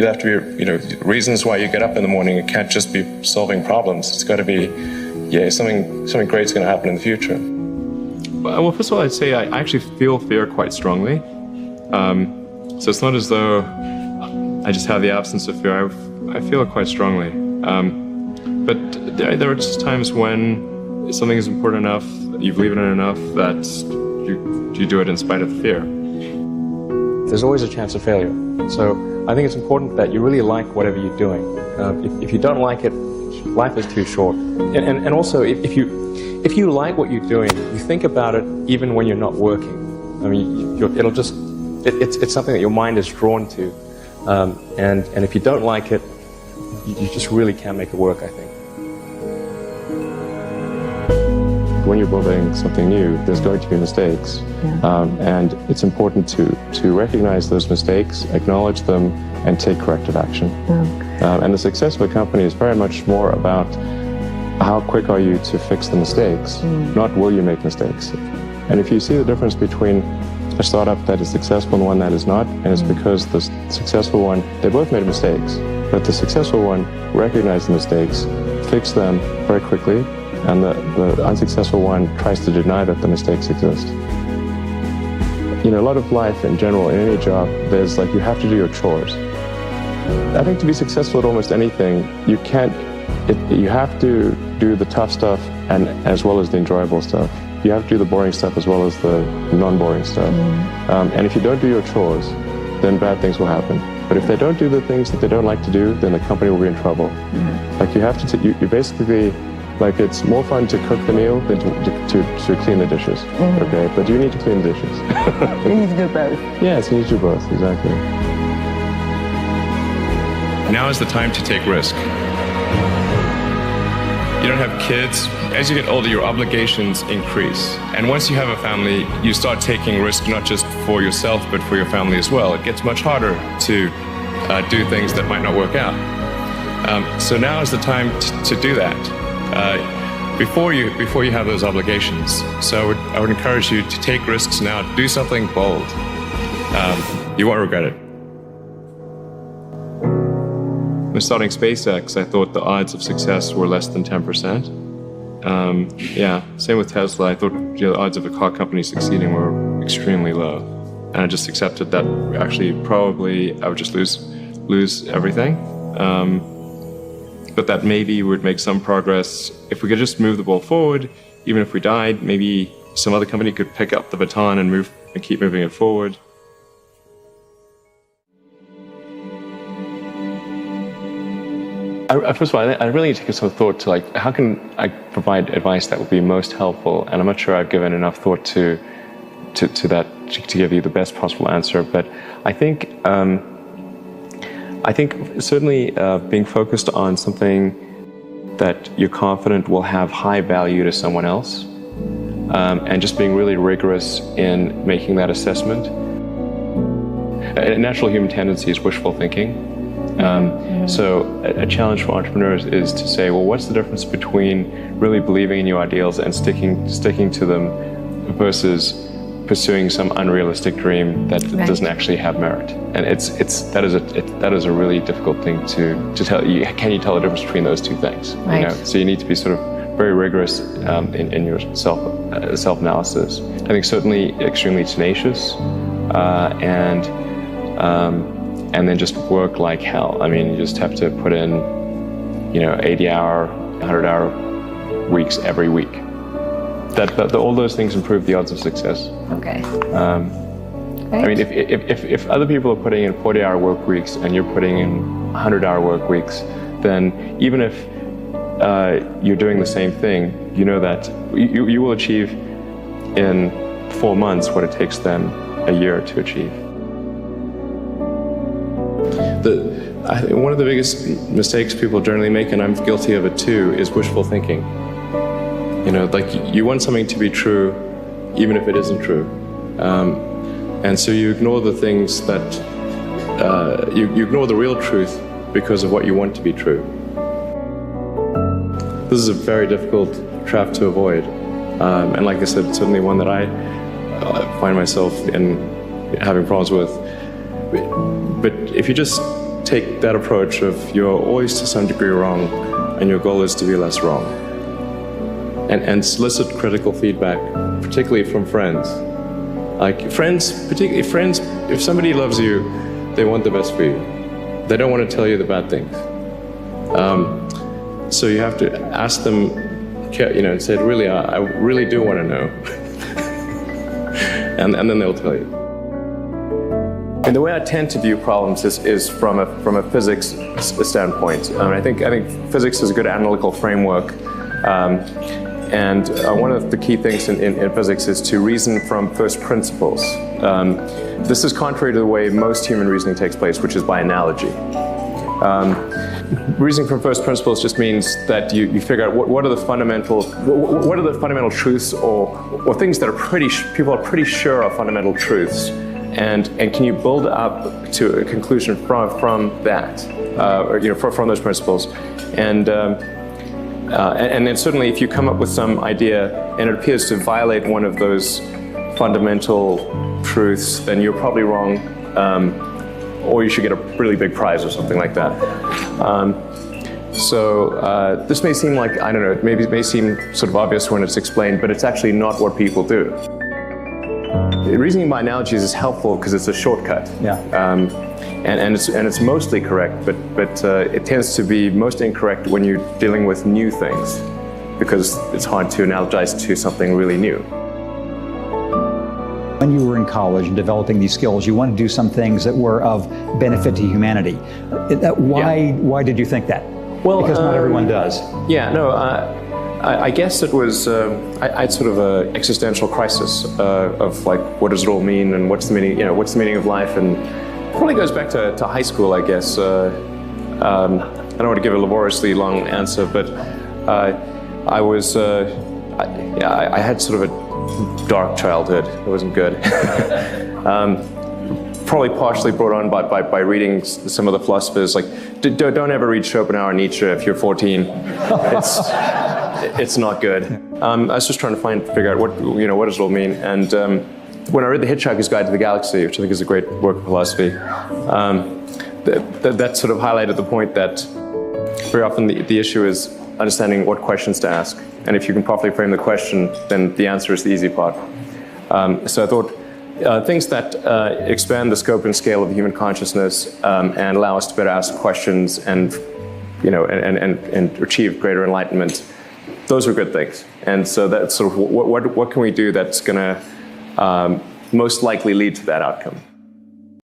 You have to be, reasons why you get up in the morning. It can't just be solving problems. It's got to be, something great's going to happen in the future. Well, first of all, I'd say I actually feel fear quite strongly. So it's not as though I just have the absence of fear. I feel it quite strongly. But there are just times when something is important enough, you believe in it enough, that you do it in spite of the fear. There's always a chance of failure. So I think it's important that you really like whatever you're doing. If you don't like it, life is too short. And also, if you like what you're doing, you think about it even when you're not working. I mean, it's something that your mind is drawn to. And if you don't like it, you just really can't make it work, I think. When you're building something new, there's going to be mistakes. Yeah. And it's important to recognize those mistakes, acknowledge them, and take corrective action. Okay. And the success of a company is very much more about how quick are you to fix the mistakes, not will you make mistakes. And if you see the difference between a startup that is successful and one that is not, and it's because the successful one, they both made mistakes, but the successful one recognized the mistakes, fixed them very quickly, and the unsuccessful one tries to deny that the mistakes exist. A lot of life in general, in any job, there's you have to do your chores. I think to be successful at almost anything, you have to do the tough stuff and as well as the enjoyable stuff. You have to do the boring stuff as well as the non-boring stuff. And if you don't do your chores, then bad things will happen. But if they don't do the things that they don't like to do, then the company will be in trouble. You have to, you basically, it's more fun to cook the meal than to clean the dishes. Okay, but you need to clean the dishes. You need to do both. Yes, you need to do both, exactly. Now is the time to take risk. You don't have kids. As you get older, your obligations increase. And once you have a family, you start taking risk not just for yourself, but for your family as well. It gets much harder to do things that might not work out. So now is the time to do that. Before you have those obligations. So I would encourage you to take risks now. Do something bold. You won't regret it. When starting SpaceX, I thought the odds of success were less than 10%. Same with Tesla. I thought the odds of a car company succeeding were extremely low. And I just accepted that actually probably I would just lose everything. But that maybe would make some progress. If we could just move the ball forward, even if we died, maybe some other company could pick up the baton and keep moving it forward. First of all, I really take some thought to how can I provide advice that would be most helpful, and I'm not sure I've given enough thought to that to give you the best possible answer. But I think certainly being focused on something that you're confident will have high value to someone else, and just being really rigorous in making that assessment. A natural human tendency is wishful thinking. So a challenge for entrepreneurs is to say, well, what's the difference between really believing in your ideals and sticking to them versus pursuing some unrealistic dream that doesn't actually have merit? And that is a really difficult thing to tell. Can you tell the difference between those two things? Right. So you need to be sort of very rigorous in your self-analysis. I think certainly extremely tenacious, and then just work like hell. I mean, you just have to put in, 80-hour, 100-hour weeks every week. All those things improve the odds of success. Okay. I mean, if other people are putting in 40-hour work weeks and you're putting in 100-hour work weeks, then even if you're doing the same thing, you know that you will achieve in 4 months what it takes them a year to achieve. I think one of the biggest mistakes people generally make, and I'm guilty of it too, is wishful thinking. You want something to be true, even if it isn't true. And so you ignore the things that, you ignore the real truth because of what you want to be true. This is a very difficult trap to avoid. And like I said, it's certainly one that I find myself in having problems with. But if you just take that approach of you're always to some degree wrong, and your goal is to be less wrong. And solicit critical feedback, particularly from friends. Like particularly friends, if somebody loves you, they want the best for you. They don't want to tell you the bad things. So you have to ask them, and say, really, I really do want to know. and then they'll tell you. And the way I tend to view problems is from a physics standpoint. I think physics is a good analytical framework. And one of the key things in physics is to reason from first principles. This is contrary to the way most human reasoning takes place, which is by analogy. Reasoning from first principles just means that you figure out what are the fundamental truths or things that people are pretty sure are fundamental truths, and can you build up to a conclusion from that, from those principles, and then certainly if you come up with some idea and it appears to violate one of those fundamental truths, then you're probably wrong, or you should get a really big prize or something like that. So this may seem like, I don't know, maybe it may seem sort of obvious when it's explained, but it's actually not what people do. Reasoning by analogies is helpful because it's a shortcut. Yeah. And it's mostly correct, but it tends to be most incorrect when you're dealing with new things, because it's hard to analogize to something really new. When you were in college and developing these skills, you wanted to do some things that were of benefit to humanity. Why did you think that? Well, because not everyone does. Yeah, no, I guess it was, I had sort of an existential crisis of like, what does it all mean, and what's the meaning of life, and it probably goes back to high school, I guess. I don't want to give a laboriously long answer, but I had sort of a dark childhood. It wasn't good. Probably partially brought on by reading some of the philosophers. Like, don't ever read Schopenhauer and Nietzsche if you're 14. It's not good. I was just trying to figure out what does it all mean. And when I read The Hitchhiker's Guide to the Galaxy, which I think is a great work of philosophy, that sort of highlighted the point that very often the issue is understanding what questions to ask. And if you can properly frame the question, then the answer is the easy part. So I thought things that expand the scope and scale of human consciousness and allow us to better ask questions and achieve greater enlightenment, those are good things. And so that's sort of what can we do that's going to most likely lead to that outcome.